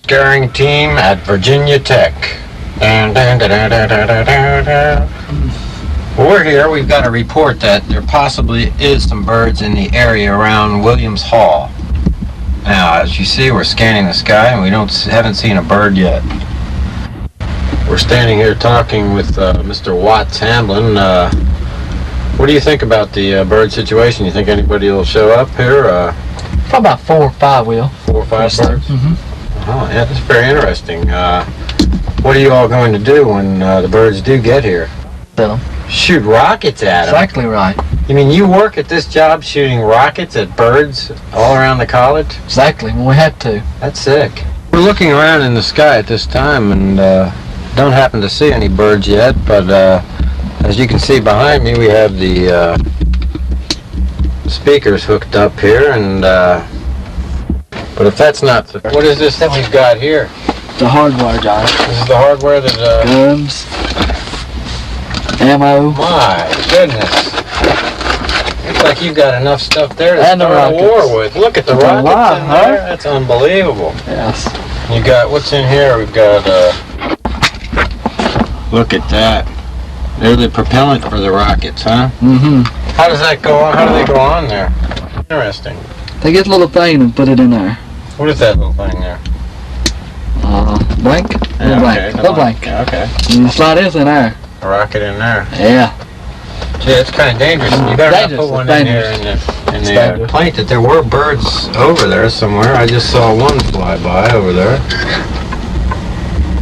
Scaring team at Virginia Tech. Well, we're here. We've got a report that there possibly is some birds in the area around Williams Hall. Now, as you see, we're scanning the sky and we haven't seen a bird yet. We're standing here talking with Mr. Watts Hamlin. What do you think about the bird situation? You think anybody will show up here? Probably about 4 or 5 will. 4 or 5 birds? Mm-hmm. Oh, yeah, that's very interesting. What are you all going to do when the birds do get here? Kill them. Shoot rockets at them? Exactly right. You mean you work at this job shooting rockets at birds all around the college? Exactly, when we had to. That's sick. We're looking around in the sky at this time and don't happen to see any birds yet, but as you can see behind me, we have the speakers hooked up here, and but if that's not the, what is this that we've got here? The hardware, Josh. This is the hardware that guns, ammo. My goodness. Looks like you've got enough stuff there to and start a war with. Look at the rockets in there. That's unbelievable. Yes. You got, what's in here? We've got, look at that. They're the propellant for the rockets, huh? Mm-hmm. How does that go on? How do they go on there? Interesting. They get a little thing and put it in there. What is that little thing there? Blank. Yeah, blank. Little blank. Yeah, okay. And the slide is in there. A rocket in there. Yeah. Gee, it's kind of dangerous. You better not put one in here in the plate. That there were birds over there somewhere. I just saw one fly by over there.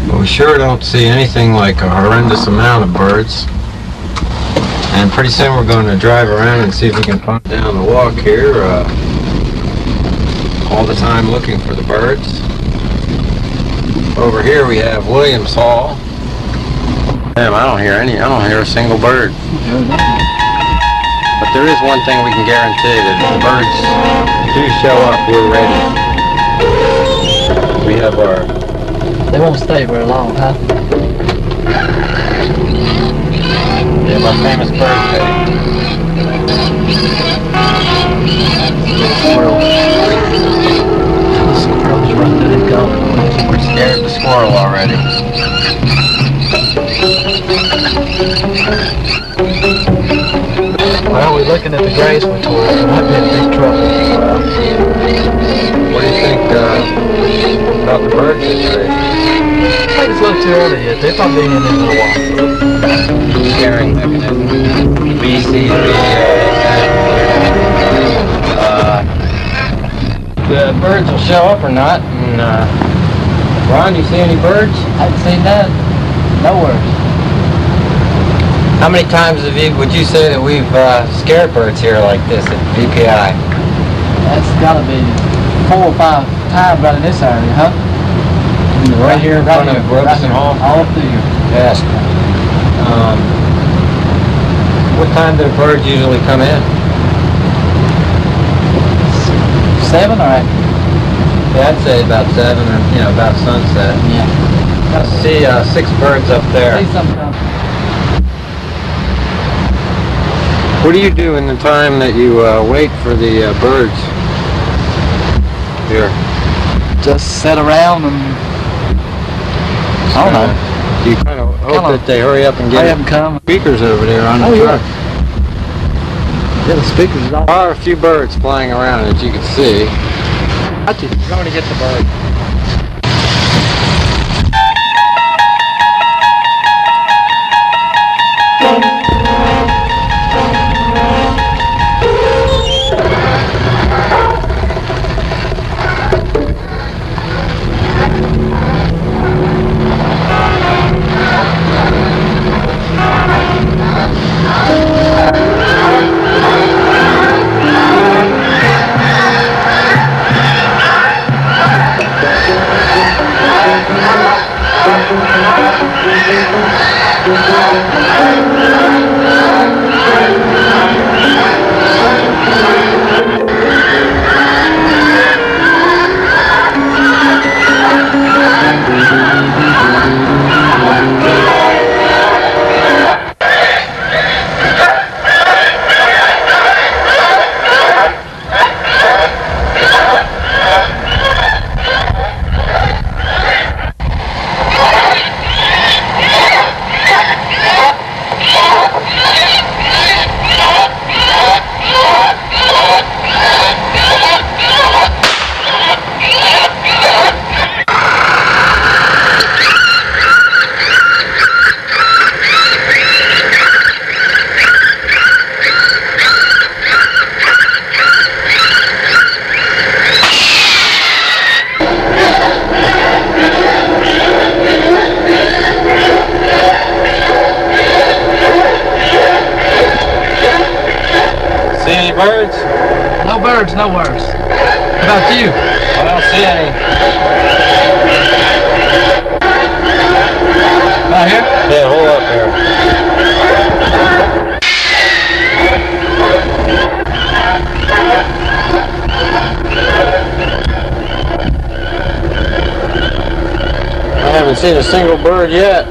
But we sure don't see anything like a horrendous amount of birds. And pretty soon we're going to drive around and see if we can find down the walk here. All the time looking for the birds. Over here we have Williams Hall. Damn, I don't hear a single bird. But there is one thing we can guarantee, that if the birds do show up, we're ready. We have our... They won't stay very long, huh? We have our famous bird cage. Squirrels. The squirrels run to the gun. We're scared of the squirrel already. Well, we're looking at the grays we tore. It might be in big trouble. What do you think about the bird situation? I think it's a little too early yet. They'll probably be in a little while. Scaring mechanism. BCB. The birds will show up or not. And, Ron, you see any birds? I haven't seen that. Nowhere. How many times would you say that we've scared birds here like this at VPI? That's gotta be 4 or 5 times right in this area, huh? Right here in front of Robeson Hall? All through here. Yes. What time do the birds usually come in? 7 or 8? Yeah, I'd say about 7 or, about sunset. Yeah. I see 6 birds up there. See some come. What do you do in the time that you wait for the birds? Here. Just sit around and... I don't know. You kind of hope that they hurry up and get hurry up and come. Speakers over there on the truck. Yeah, the speakers is all... There are a few birds flying around, as you can see. You're going to get the bird. birds? No birds, no birds. How about you? I don't see any. Right here? Yeah, hold up here. I haven't seen a single bird yet.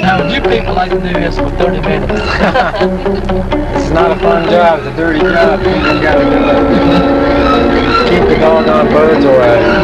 Now, would you people like to do this for 30 minutes? It's not a fun job, it's a dirty job. You just gotta do it. Keep the doggone birds away.